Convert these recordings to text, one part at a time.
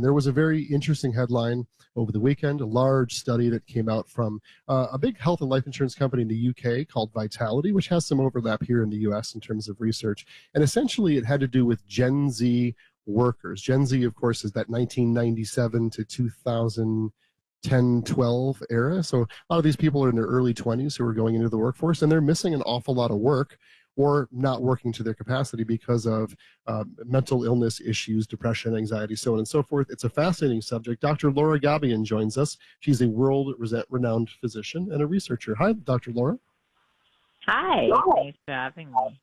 There was a very interesting headline over the weekend, a large study that came out from a big health and life insurance company in the UK called Vitality, which has some overlap here in the US in terms of research. And essentially it had to do with Gen Z workers. Gen Z, of course, is that 1997 to 2010, 12 era. So a lot of these people are in their early 20s who are going into the workforce, and they're missing an awful lot of work or not working to their capacity because of mental illness issues, depression, anxiety, so on and so forth. It's a fascinating subject. Dr. Laura Gabayan joins us. She's a world-renowned physician and a researcher. Hi, Dr. Laura. Hi, thanks for having me.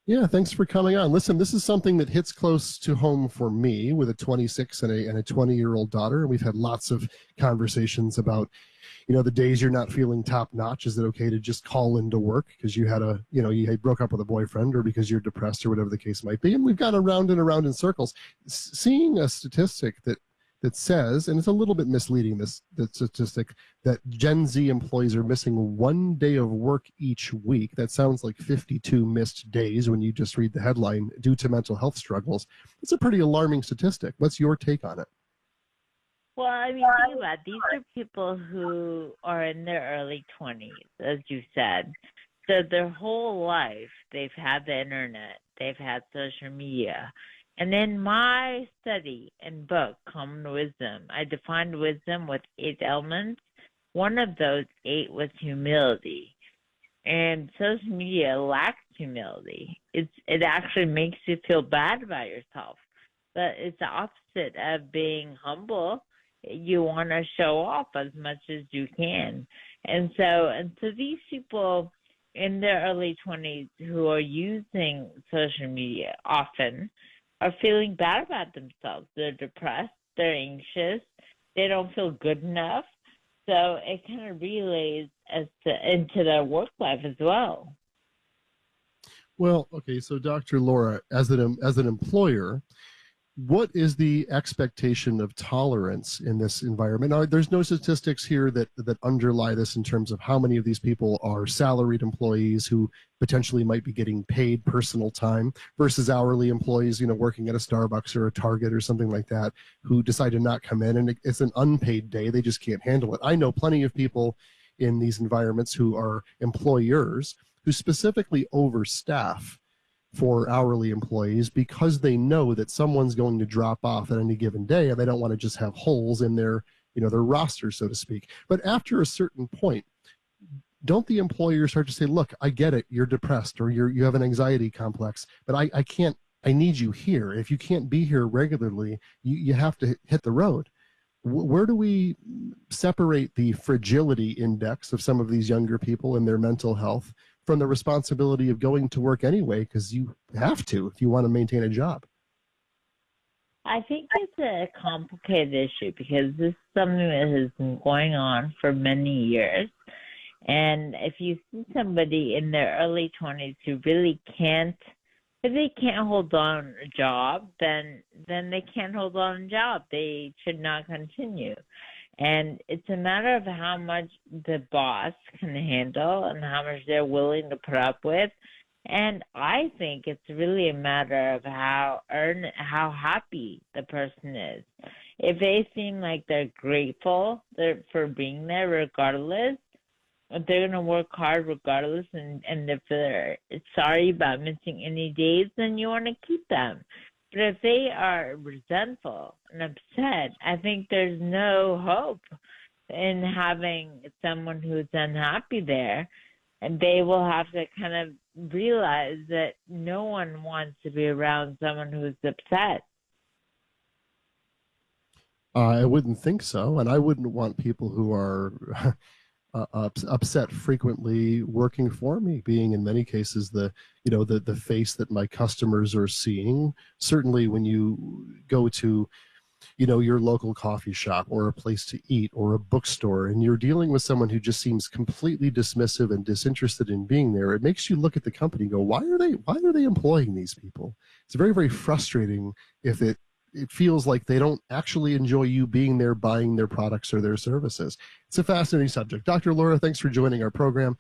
Yeah, thanks for coming on. Listen, this is something that hits close to home for me with a 26 and a 20-year-old daughter. And we've had lots of conversations about, the days you're not feeling top notch. Is it okay to just call into work because you had you broke up with a boyfriend, or because you're depressed, or whatever the case might be? And we've gone around and around in circles. Seeing a statistic that says, and it's a little bit misleading, the statistic, that Gen Z employees are missing 1 day of work each week. That sounds like 52 missed days when you just read the headline, due to mental health struggles. It's a pretty alarming statistic. What's your take on it? Well, I mean, think about it. These are people who are in their early 20s, as you said. So their whole life, they've had the internet, they've had social media. And in my study and book, Common Wisdom, I defined wisdom with 8 elements. One of those 8 was humility. And social media lacks humility. It actually makes you feel bad about yourself. But it's the opposite of being humble. You want to show off as much as you can. And so these people in their early 20s who are using social media often are feeling bad about themselves. They're depressed, they're anxious, they don't feel good enough. So it kind of relays into their work life as well. Well, okay, so Dr. Laura, as an employer, what is the expectation of tolerance in this environment? Now, there's no statistics here that underlie this in terms of how many of these people are salaried employees who potentially might be getting paid personal time versus hourly employees, working at a Starbucks or a Target or something like that, who decide to not come in, and it's an unpaid day. They just can't handle it. I know plenty of people in these environments who are employers who specifically overstaff for hourly employees because they know that someone's going to drop off at any given day, and they don't want to just have holes in their roster, so to speak. But after a certain point, don't the employers start to say, look, I get it, you're depressed, or you have an anxiety complex, but I need you here. If you can't be here regularly, you have to hit the road. Where do we separate the fragility index of some of these younger people and their mental health from the responsibility of going to work anyway, because you have to if you want to maintain a job? I think it's a complicated issue because this is something that has been going on for many years. And if you see somebody in their early 20s who really can't, if they can't hold on a job, then they can't hold on a job. They should not continue. And it's a matter of how much the boss can handle and how much they're willing to put up with. And I think it's really a matter of how happy the person is. If they seem like they're grateful for being there regardless, they're going to work hard regardless. And if they're sorry about missing any days, then you want to keep them. But if they are resentful and upset, I think there's no hope in having someone who's unhappy there. And they will have to kind of realize that no one wants to be around someone who's upset. I wouldn't think so. And I wouldn't want people who are upset frequently working for me, being in many cases the face that my customers are seeing. Certainly when you go to your local coffee shop or a place to eat or a bookstore, and you're dealing with someone who just seems completely dismissive and disinterested in being there, it makes you look at the company and go, why are they employing these people? It's very, very frustrating if it feels like they don't actually enjoy you being there, buying their products or their services. It's a fascinating subject. Dr. Laura, thanks for joining our program.